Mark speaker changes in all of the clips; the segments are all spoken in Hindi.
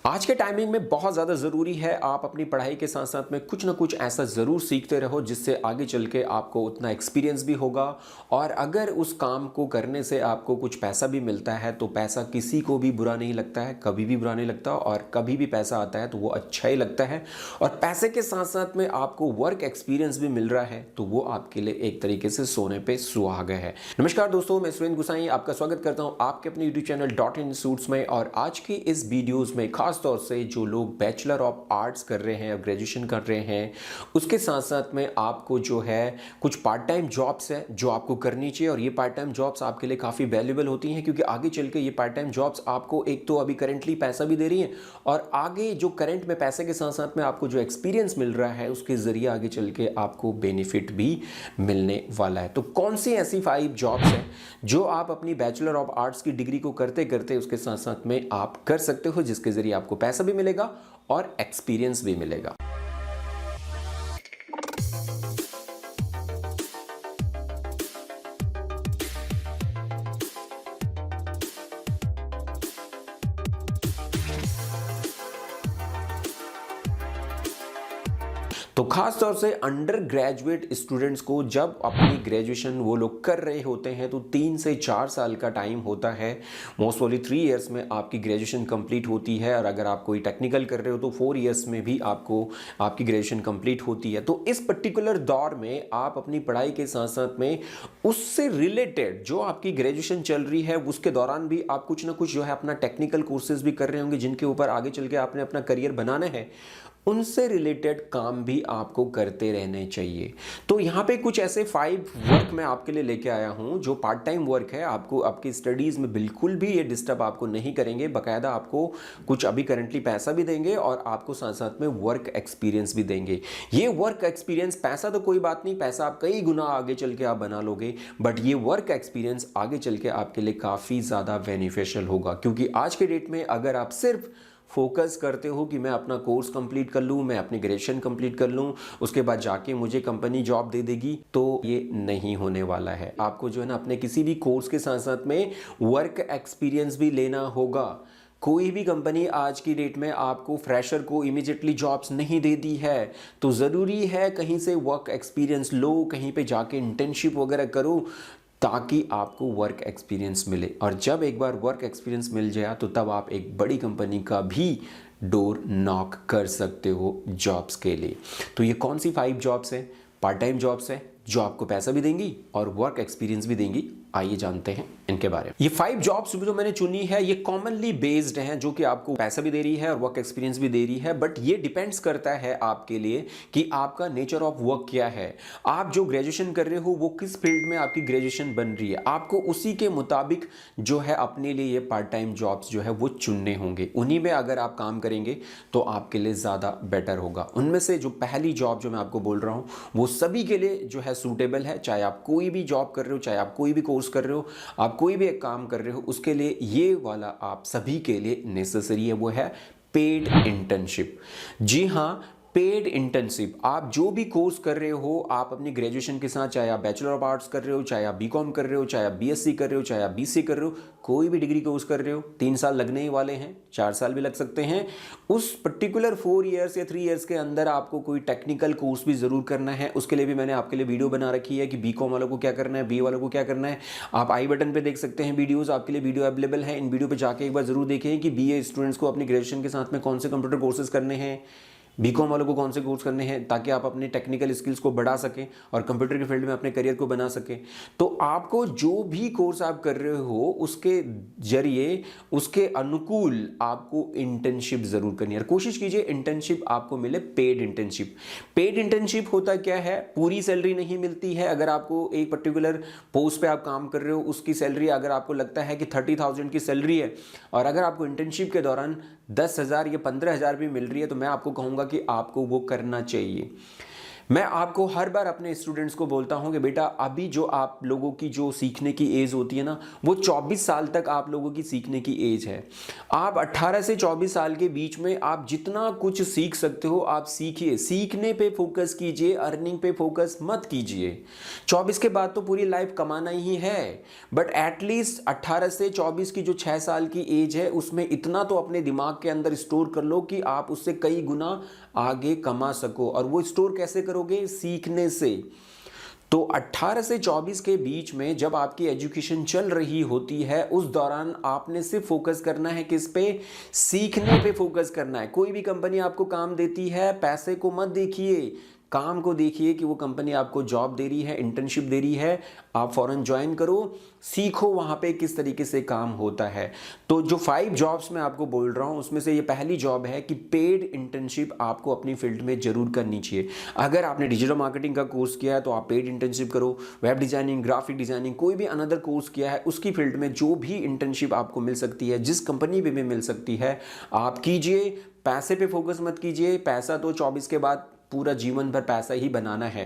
Speaker 1: आज के टाइमिंग में बहुत ज़्यादा ज़रूरी है आप अपनी पढ़ाई के साथ साथ में कुछ ना कुछ ऐसा ज़रूर सीखते रहो जिससे आगे चल के आपको उतना एक्सपीरियंस भी होगा। और अगर उस काम को करने से आपको कुछ पैसा भी मिलता है तो पैसा किसी को भी बुरा नहीं लगता है, कभी भी बुरा नहीं लगता। और कभी भी पैसा आता है तो वो अच्छा ही लगता है। और पैसे के साथ साथ में आपको वर्क एक्सपीरियंस भी मिल रहा है तो वो आपके लिए एक तरीके से सोने पे सुहागा है। नमस्कार दोस्तों, मैं सुरेंद्र गुसाई आपका स्वागत करता हूँ आपके अपने YouTube channel dot in suits में। और आज की इस वीडियोज़ में खास तौर से जो लोग बैचलर ऑफ आर्ट्स कर रहे हैं, ग्रेजुएशन कर रहे हैं, उसके साथ साथ में आपको जो है कुछ पार्ट टाइम जॉब्स है जो आपको करनी चाहिए। और ये पार्ट टाइम जॉब्स आपके लिए काफ़ी वैल्यूएबल होती हैं क्योंकि आगे चल के ये पार्ट टाइम जॉब्स आपको एक तो अभी करेंटली पैसा भी दे रही हैं और आगे जो करंट में पैसे के साथ साथ में आपको जो एक्सपीरियंस मिल रहा है उसके ज़रिए आगे चल के आपको बेनिफिट भी मिलने वाला है। तो कौन सी ऐसी 5 जॉब्स हैं जो आप अपनी बैचलर ऑफ आर्ट्स की डिग्री को करते करते उसके साथ साथ में आप कर सकते हो, जिसके ज़रिए आपको पैसा भी मिलेगा और एक्सपीरियंस भी मिलेगा। तो खास तौर से अंडर ग्रेजुएट स्टूडेंट्स को जब अपनी ग्रेजुएशन वो लोग कर रहे होते हैं तो 3 से 4 साल का टाइम होता है। मोस्ट ऑफली 3 इयर्स में आपकी ग्रेजुएशन कंप्लीट होती है और अगर आप कोई टेक्निकल कर रहे हो तो 4 इयर्स में भी आपको आपकी ग्रेजुएशन कंप्लीट होती है। तो इस पर्टिकुलर दौर में आप अपनी पढ़ाई के साथ साथ में उससे रिलेटेड जो आपकी ग्रेजुएशन चल रही है उसके दौरान भी आप कुछ ना कुछ जो है अपना टेक्निकल कोर्सेज भी कर रहे होंगे जिनके ऊपर आगे चल के आपने अपना करियर बनाना है, उनसे रिलेटेड काम भी आपको करते रहने चाहिए। तो यहाँ पे कुछ ऐसे 5 वर्क मैं आपके लिए लेके आया हूँ जो पार्ट टाइम वर्क है। आपको आपकी स्टडीज़ में बिल्कुल भी ये डिस्टर्ब आपको नहीं करेंगे, बाकायदा आपको कुछ अभी करंटली पैसा भी देंगे और आपको साथ साथ में वर्क एक्सपीरियंस भी देंगे। ये वर्क एक्सपीरियंस, पैसा तो कोई बात नहीं, पैसा आप कई गुना आगे चल के आप बना लोगे, बट ये वर्क एक्सपीरियंस आगे चल के आपके लिए काफ़ी ज़्यादा बेनिफिशियल होगा। क्योंकि आज के डेट में अगर आप सिर्फ फोकस करते हो कि मैं अपना कोर्स कंप्लीट कर लूँ, मैं अपनी ग्रेजुएशन कंप्लीट कर लूँ, उसके बाद जाके मुझे कंपनी जॉब दे देगी, तो ये नहीं होने वाला है। आपको जो है ना अपने किसी भी कोर्स के साथ साथ में वर्क एक्सपीरियंस भी लेना होगा। कोई भी कंपनी आज की डेट में आपको फ्रेशर को इमीडिएटली जॉब्स नहीं देती है, तो ज़रूरी है कहीं से वर्क एक्सपीरियंस लो, कहीं पे जाके इंटर्नशिप वगैरह करो ताकि आपको वर्क एक्सपीरियंस मिले। और जब एक बार वर्क एक्सपीरियंस मिल जाए तो तब आप एक बड़ी कंपनी का भी डोर नॉक कर सकते हो जॉब्स के लिए। तो ये कौन सी 5 जॉब्स हैं, पार्ट टाइम जॉब्स हैं जो आपको पैसा भी देंगी और वर्क एक्सपीरियंस भी देंगी। आइए जानते हैं इनके बारे में। ये 5 जॉब्स जो मैंने चुनी है ये कॉमनली बेस्ड हैं, जो कि आपको पैसा भी दे रही है और वर्क एक्सपीरियंस भी दे रही है। बट ये डिपेंड्स करता है आपके लिए कि आपका नेचर ऑफ वर्क क्या है, आप जो ग्रेजुएशन कर रहे हो वो किस फील्ड में आपकी ग्रेजुएशन बन रही है। आपको उसी के मुताबिक जो है अपने लिए ये पार्ट टाइम जॉब्स जो है वो चुनने होंगे। उन्हीं में अगर आप काम करेंगे तो आपके लिए ज़्यादा बेटर होगा। उनमें से जो पहली जॉब जो मैं आपको बोल रहा हूँ वो सभी के लिए जो है सूटेबल है। चाहे आप कोई भी जॉब कर रहे हो, चाहे आप कोई भी कोर्स कर रहे हो, आप कोई भी एक काम कर रहे हो, उसके लिए ये वाला आप सभी के लिए नेसेसरी है, वो है पेड इंटर्नशिप। जी हाँ, पेड इंटर्नशिप। आप जो भी कोर्स कर रहे हो, आप अपनी ग्रेजुएशन के साथ, चाहे आप बैचलर ऑफ आर्ट्स कर रहे हो, चाहे आप बीकॉम कर रहे हो, चाहे आप बीएससी कर रहे हो, चाहे आप बीसी कर रहे हो, कोई भी डिग्री कोर्स कर रहे हो, 3 साल लगने ही वाले हैं, 4 साल भी लग सकते हैं। उस पर्टिकुलर 4 इयर्स या 3 इयर्स के अंदर आपको कोई टेक्निकल कोर्स भी ज़रूर करना है। उसके लिए भी मैंने आपके लिए वीडियो बना रखी है कि बीकॉम वालों को क्या करना है, बी वालों को क्या करना है। आप आई बटन पर देख सकते हैं वीडियोज़, आपके लिए वीडियो अवेलेबल है। इन वीडियो पर जाके एक बार ज़रूर देखें कि बीए स्टूडेंट्स को अपनी ग्रेजुएशन के साथ में कौन से कंप्यूटर कोर्सेज करने हैं, बीकॉम वालों को कौन से कोर्स करने हैं, ताकि आप अपने टेक्निकल स्किल्स को बढ़ा सकें और कंप्यूटर के फील्ड में अपने करियर को बना सकें। तो आपको जो भी कोर्स आप कर रहे हो उसके जरिए, उसके अनुकूल आपको इंटर्नशिप ज़रूर करनी है। और कोशिश कीजिए इंटर्नशिप आपको मिले पेड इंटर्नशिप। पेड इंटर्नशिप होता क्या है, पूरी सैलरी नहीं मिलती है। अगर आपको एक पर्टिकुलर पोस्ट पे आप काम कर रहे हो, उसकी सैलरी अगर आपको लगता है कि 30,000 की सैलरी है और अगर आपको इंटर्नशिप के दौरान 10,000 या 15,000 भी मिल रही है, तो मैं आपको कहूँगा कि आपको वो करना चाहिए। मैं आपको हर बार अपने स्टूडेंट्स को बोलता हूं कि बेटा अभी जो आप लोगों की जो सीखने की एज होती है ना, वो 24 साल तक आप लोगों की सीखने की एज है। आप 18 से 24 साल के बीच में आप जितना कुछ सीख सकते हो आप सीखिए, सीखने पे फोकस कीजिए, अर्निंग पे फोकस मत कीजिए। 24 के बाद तो पूरी लाइफ कमाना ही है, बट एटलीस्ट 18 से 24 की जो 6 साल की एज है उसमें इतना तो अपने दिमाग के अंदर स्टोर कर लो कि आप उससे कई गुना आगे कमा सको। और वो स्टोर कैसे करोगे? सीखने से। तो 18 से 24 के बीच में जब आपकी एजुकेशन चल रही होती है उस दौरान आपने सिर्फ फोकस करना है किस पे? सीखने पे फोकस करना है। कोई भी कंपनी आपको काम देती है, पैसे को मत देखिए, काम को देखिए कि वो कंपनी आपको जॉब दे रही है, इंटर्नशिप दे रही है, आप फौरन ज्वाइन करो, सीखो वहाँ पे किस तरीके से काम होता है। तो जो 5 जॉब्स मैं आपको बोल रहा हूँ उसमें से ये पहली जॉब है कि पेड इंटर्नशिप आपको अपनी फील्ड में जरूर करनी चाहिए। अगर आपने डिजिटल मार्केटिंग का कोर्स किया है तो आप पेड इंटर्नशिप करो, वेब डिजाइनिंग, ग्राफिक डिजाइनिंग, कोई भी अनदर कोर्स किया है उसकी फील्ड में जो भी इंटर्नशिप आपको मिल सकती है, जिस कंपनी में भी मिल सकती है, आप कीजिए। पैसे पे फोकस मत कीजिए, पैसा तो 24 के बाद पूरा जीवन भर पैसा ही बनाना है,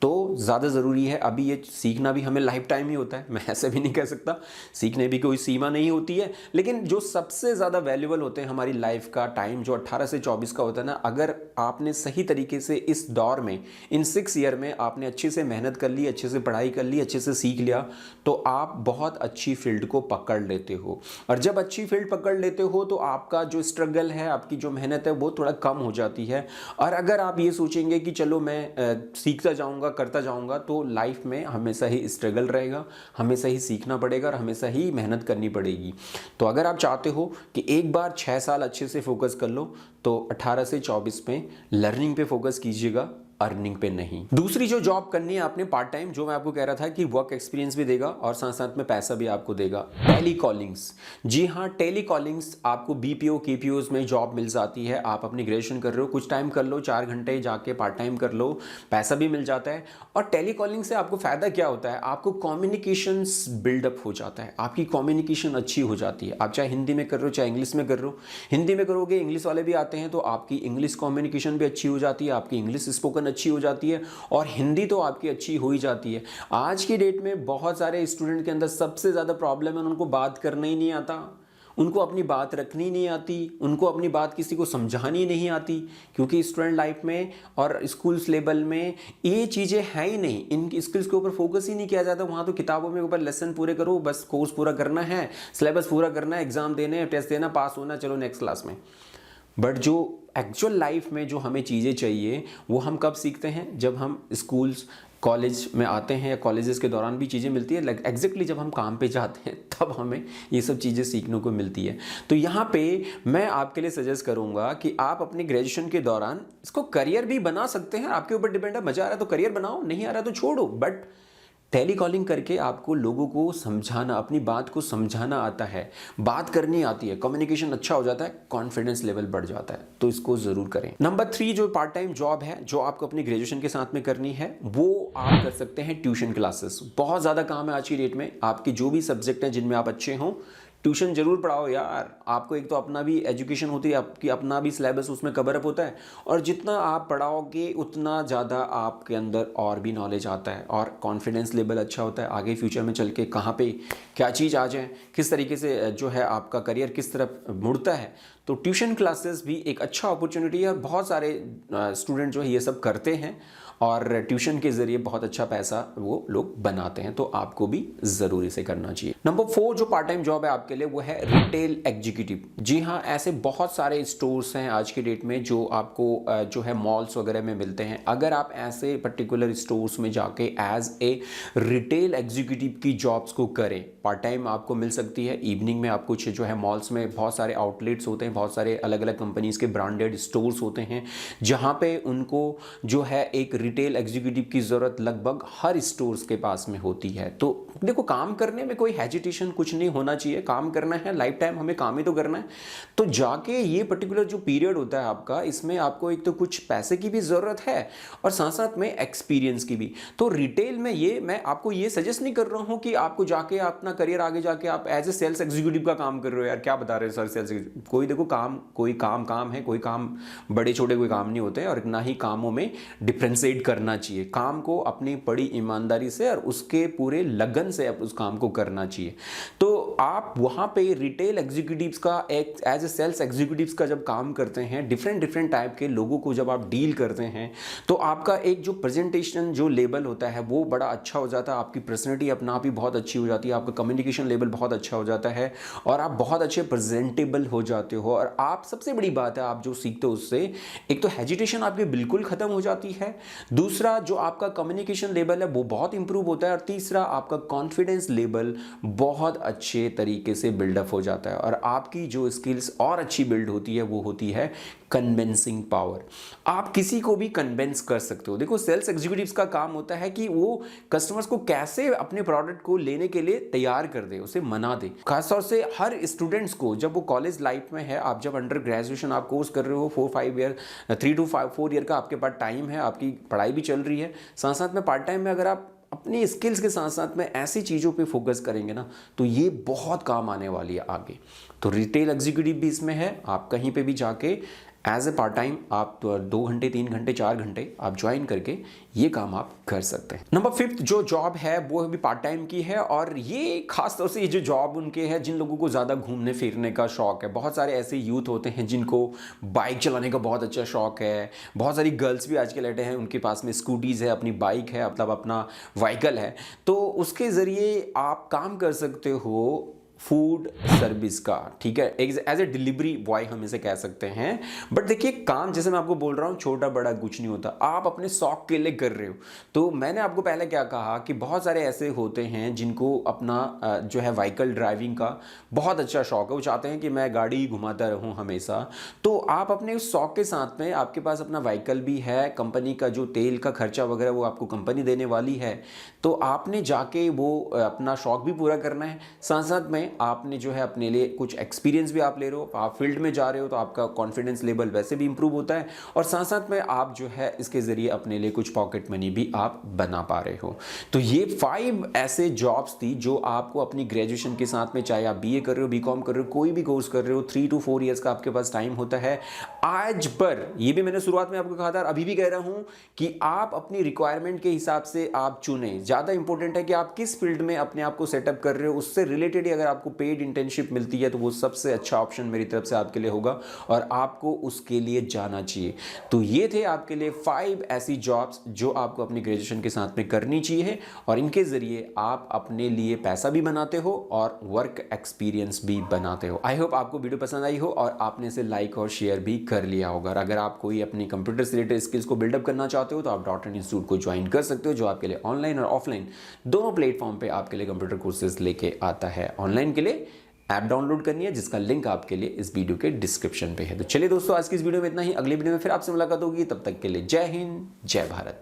Speaker 1: तो ज़्यादा ज़रूरी है। अभी ये सीखना भी हमें लाइफ टाइम ही होता है, मैं ऐसे भी नहीं कह सकता, सीखने भी कोई सीमा नहीं होती है। लेकिन जो सबसे ज़्यादा वैल्यूबल होते हैं हमारी लाइफ का टाइम जो 18 से 24 का होता है ना, अगर आपने सही तरीके से इस दौर में, इन 6 ईयर में आपने अच्छे से मेहनत कर ली, अच्छे से पढ़ाई कर ली, अच्छे से सीख लिया, तो आप बहुत अच्छी फील्ड को पकड़ लेते हो। और जब अच्छी फील्ड पकड़ लेते हो तो आपका जो स्ट्रगल है, आपकी जो मेहनत है वो थोड़ा कम हो जाती है। और अगर आप ये सोचेंगे कि चलो मैं सीखता जाऊँगा, करता जाऊंगा, तो लाइफ में हमेशा ही स्ट्रगल रहेगा, हमेशा ही सीखना पड़ेगा और हमेशा ही मेहनत करनी पड़ेगी। तो अगर आप चाहते हो कि एक बार 6 साल अच्छे से फोकस कर लो, तो 18 से 24 में लर्निंग पे फोकस कीजिएगा, अर्निंग पे नहीं। दूसरी जो जॉब करनी है आपने पार्ट टाइम, जो मैं आपको कह रहा था कि वर्क एक्सपीरियंस भी देगा और साथ साथ में पैसा भी आपको देगा, टेली कॉलिंग्स। जी हाँ, टेली कॉलिंग्स आपको बीपीओ केपीओज में जॉब मिल जाती है। आप अपनी ग्रेजुएशन कर रहे हो, कुछ टाइम कर लो, 4 घंटे जाके पार्ट टाइम कर लो, पैसा भी मिल जाता है। और टेली कॉलिंग से आपको फायदा क्या होता है? आपको कम्युनिकेशन बिल्डअप हो जाता है, आपकी कम्युनिकेशन अच्छी हो जाती है। आप चाहे हिंदी में कर रहे हो चाहे इंग्लिश में कर रहे हो, हिंदी में करोगे, इंग्लिश वाले भी आते हैं तो आपकी इंग्लिश कम्युनिकेशन भी अच्छी हो जाती है, आपकी इंग्लिश स्पोकन अच्छी हो जाती है और हिंदी तो आपकी अच्छी हो ही जाती है। आज की डेट में बहुत सारे स्टूडेंट के अंदर सबसे ज़्यादा प्रॉब्लम है, उनको बात करना ही नहीं आता, उनको अपनी बात रखनी नहीं आती, उनको अपनी बात किसी को समझानी नहीं आती, क्योंकि स्टूडेंट लाइफ में और स्कूल्स लेवल में ये चीज़ें हैं ही नहीं, इन स्किल्स के ऊपर फोकस ही नहीं किया जाता। वहाँ तो किताबों में ऊपर लेसन पूरे करो, बस कोर्स पूरा करना है, सिलेबस पूरा करना है, एग्जाम देने, टेस्ट देना, पास होना, चलो नेक्स्ट क्लास में। बट जो एक्चुअल लाइफ में जो हमें चीज़ें चाहिए वो हम कब सीखते हैं? जब हम स्कूल्स कॉलेज में आते हैं या कॉलेजेस के दौरान भी चीज़ें मिलती है, एग्जैक्टली जब हम काम पे जाते हैं तब हमें ये सब चीज़ें सीखने को मिलती है। तो यहाँ पे मैं आपके लिए सजेस्ट करूँगा कि आप अपनी ग्रेजुएशन के दौरान इसको करियर भी बना सकते हैं, आपके ऊपर डिपेंड है। मज़ा आ रहा है तो करियर बनाओ, नहीं आ रहा तो छोड़ो, बट टेली कॉलिंग करके आपको लोगों को समझाना, अपनी बात को समझाना आता है, बात करनी आती है, कम्युनिकेशन अच्छा हो जाता है, कॉन्फिडेंस लेवल बढ़ जाता है, तो इसको ज़रूर करें। नंबर 3 जो पार्ट टाइम जॉब है जो आपको अपनी ग्रेजुएशन के साथ में करनी है, वो आप कर सकते हैं ट्यूशन क्लासेस। बहुत ज़्यादा काम है आज की डेट में, आपकी जो भी सब्जेक्ट हैं जिनमें आप अच्छे हों, ट्यूशन जरूर पढ़ाओ यार। आपको एक तो अपना भी एजुकेशन होती है, आपकी अपना भी सिलेबस उसमें कवर अप होता है, और जितना आप पढ़ाओगे उतना ज़्यादा आपके अंदर और भी नॉलेज आता है और कॉन्फिडेंस लेवल अच्छा होता है। आगे फ्यूचर में चल के कहाँ पे क्या चीज़ आ जाए, किस तरीके से जो है आपका करियर किस तरफ मुड़ता है, तो ट्यूशन क्लासेस भी एक अच्छा अपॉर्चुनिटी है। और बहुत सारे स्टूडेंट जो है ये सब करते हैं और ट्यूशन के ज़रिए बहुत अच्छा पैसा वो लोग बनाते हैं, तो आपको भी ज़रूर इसे करना चाहिए। नंबर 4 जो पार्ट टाइम जॉब है आपके लिए वो है रिटेल एग्जीक्यूटिव। जी हाँ, ऐसे बहुत सारे स्टोर्स हैं आज की डेट में जो आपको जो है मॉल्स वगैरह में मिलते हैं। अगर आप ऐसे पर्टिकुलर स्टोर्स में जाके एज ए रिटेल एग्जीक्यूटिव की जॉब्स को करें, पार्ट टाइम आपको मिल सकती है। इवनिंग में आप कुछ जो है मॉल्स में बहुत सारे आउटलेट्स होते हैं, बहुत सारे अलग अलग कंपनीज़ के ब्रांडेड स्टोर्स होते हैं, जहाँ पे उनको जो है एक रिटेल एग्जीक्यूटिव की ज़रूरत लगभग हर स्टोर्स के पास में होती है। तो देखो, काम करने में कोई हेजिटेशन कुछ नहीं होना चाहिए, काम करना है, लाइफ टाइम हमें काम ही तो करना है। तो जाके ये पर्टिकुलर जो पीरियड होता है आपका, इसमें आपको एक तो कुछ पैसे की भी ज़रूरत है और साथ साथ में एक्सपीरियंस की भी। तो रिटेल में ये मैं आपको ये सजेस्ट नहीं कर रहा हूँ कि आपको जाके अपना करियर आगे जाके आप एज ए सेल्स एग्जीक्यूटिव का काम कर रहे हो। यार क्या बता रहे हो सर, सेल्स कोई देखो कोई काम है, कोई काम बड़े छोटे कोई काम नहीं होते हैं, और ना ही कामों में डिफ्रेंशिएट करना चाहिए। काम को अपनी बड़ी ईमानदारी से और उसके पूरे लगन से उस काम को करना चाहिए। तो आप वहाँ पे रिटेल एग्जीक्यूटिव्स का एक एज ए सेल्स एग्जीक्यूटिव्स का जब काम करते हैं, डिफरेंट टाइप के लोगों को जब आप डील करते हैं, तो आपका एक जो प्रेजेंटेशन जो लेवल होता है वो बड़ा अच्छा हो जाता है, आपकी पर्सनैलिटी अपना आप ही बहुत अच्छी हो जाती है, आपका कम्युनिकेशन लेवल बहुत अच्छा हो जाता है और आप बहुत अच्छे प्रेजेंटेबल हो जाते हो। और आप सबसे बड़ी बात है, आप जो सीखते हो उससे, एक तो हेजिटेशन आपकी बिल्कुल खत्म हो जाती है, दूसरा जो आपका कम्युनिकेशन लेवल है वो बहुत इंप्रूव होता है, और तीसरा आपका कॉन्फिडेंस लेवल बहुत अच्छे तरीके से बिल्डअप हो जाता है। और आपकी जो स्किल्स और अच्छी बिल्ड होती है वो होती है कन्विंसिंग पावर। आप किसी को भी कन्विंस कर सकते हो। देखो, सेल्स एग्जीक्यूटिव्स का काम होता है कि वो कस्टमर्स को कैसे अपने प्रोडक्ट को लेने के लिए तैयार कर दे, उसे मना दे। खासतौर से हर स्टूडेंट्स को, जब वो कॉलेज लाइफ में है, आप जब अंडर ग्रेजुएशन आप कोर्स कर रहे हो, 3 to 4 ईयर का आपके पास टाइम है, आपकी पढ़ाई भी चल रही है, साथ साथ में पार्ट टाइम में अगर आप अपनी स्किल्स के साथ साथ में ऐसी चीज़ों पे फोकस करेंगे ना, तो ये बहुत काम आने वाली है आगे। तो रिटेल एग्जीक्यूटिव भी इसमें है, आप कहीं पे भी जाके एज ए पार्ट टाइम आप 2 घंटे 3 घंटे 4 घंटे आप ज्वाइन करके ये काम आप कर सकते हैं। नंबर 5 जो जॉब है वो भी पार्ट टाइम की है, और ये खास तौर से ये जो जॉब उनके है जिन लोगों को ज़्यादा घूमने फिरने का शौक है। बहुत सारे ऐसे यूथ होते हैं जिनको बाइक चलाने का बहुत अच्छा शौक है, बहुत सारी गर्ल्स भी आज के लेटे हैं, उनके पास में स्कूटीज़ है, अपनी बाइक है, मतलब अपना व्हीकल है, तो उसके ज़रिए आप काम कर सकते हो फूड सर्विस का, ठीक है, एज ए डिलीवरी बॉय हम इसे कह सकते हैं। बट देखिए, काम जैसे मैं आपको बोल रहा हूँ छोटा बड़ा कुछ नहीं होता, आप अपने शौक के लिए कर रहे हो। तो मैंने आपको पहले क्या कहा कि बहुत सारे ऐसे होते हैं जिनको अपना जो है व्हीकल ड्राइविंग का बहुत अच्छा शौक है, वो चाहते हैं कि मैं गाड़ी घुमाता रहूँ हमेशा। तो आप अपने उस शौक के साथ में, आपके पास अपना व्हीकल भी है, कंपनी का जो तेल का खर्चा वगैरह वो आपको कंपनी देने वाली है, तो आपने जाके वो अपना शौक भी पूरा करना है, साथ साथ में आपने जो है अपने लिए कुछ एक्सपीरियंस भी आप ले रहे हो, आप फील्ड में जा रहे हो, तो आपका कॉन्फिडेंस लेवल वैसे भी इंप्रूव होता है, और साथ साथ में आप जो है इसके ज़रिए अपने लिए कुछ पॉकेट मनी भी आप बना पा रहे हो। तो ये 5 ऐसे जॉब्स थी जो आपको अपनी ग्रेजुएशन के साथ में, चाहे आप बीए कर रहे हो, बीकॉम कर रहे हो, कोई भी कोर्स कर रहे हो, 3 to 4 ईयर्स का आपके पास टाइम होता है। आज पर ये भी मैंने शुरुआत में आपको कहा था, अभी भी कह रहा हूँ कि आप अपनी रिक्वायरमेंट के हिसाब से आप चुनें। ज़्यादा इंपॉर्टेंट है कि आप किस फील्ड में अपने आप को सेटअप कर रहे हो, उससे रिलेटेड ही अगर आपको पेड इंटर्नशिप मिलती है तो वो सबसे अच्छा ऑप्शन मेरी तरफ से आपके लिए होगा, और आपको उसके लिए जाना चाहिए। तो ये थे आपके लिए 5 ऐसी जॉब्स जो आपको अपनी ग्रेजुएशन के साथ में करनी चाहिए, और इनके ज़रिए आप अपने लिए पैसा भी बनाते हो और वर्क एक्सपीरियंस भी बनाते हो। आई होप आपको वीडियो पसंद आई हो और आपने इसे लाइक और शेयर भी कर लिया होगा। अगर आप कोई अपनी कंप्यूटर से रिलेटेड स्किल्स को बिल्डअप करना चाहते हो तो आप डॉट इंस्टीट्यूट को ज्वाइन कर सकते हो, जो आपके लिए ऑनलाइन और ऑफलाइन दोनों प्लेटफॉर्म पे आपके लिए कंप्यूटर कोर्सेज लेके आता है। ऑनलाइन के लिए ऐप डाउनलोड करनी है, जिसका लिंक आपके लिए इस वीडियो के डिस्क्रिप्शन पे है। तो चलिए दोस्तों, आज की इस वीडियो में इतना ही। अगली वीडियो में फिर आपसे मुलाकात होगी, तब तक के लिए जय हिंद, जय भारत।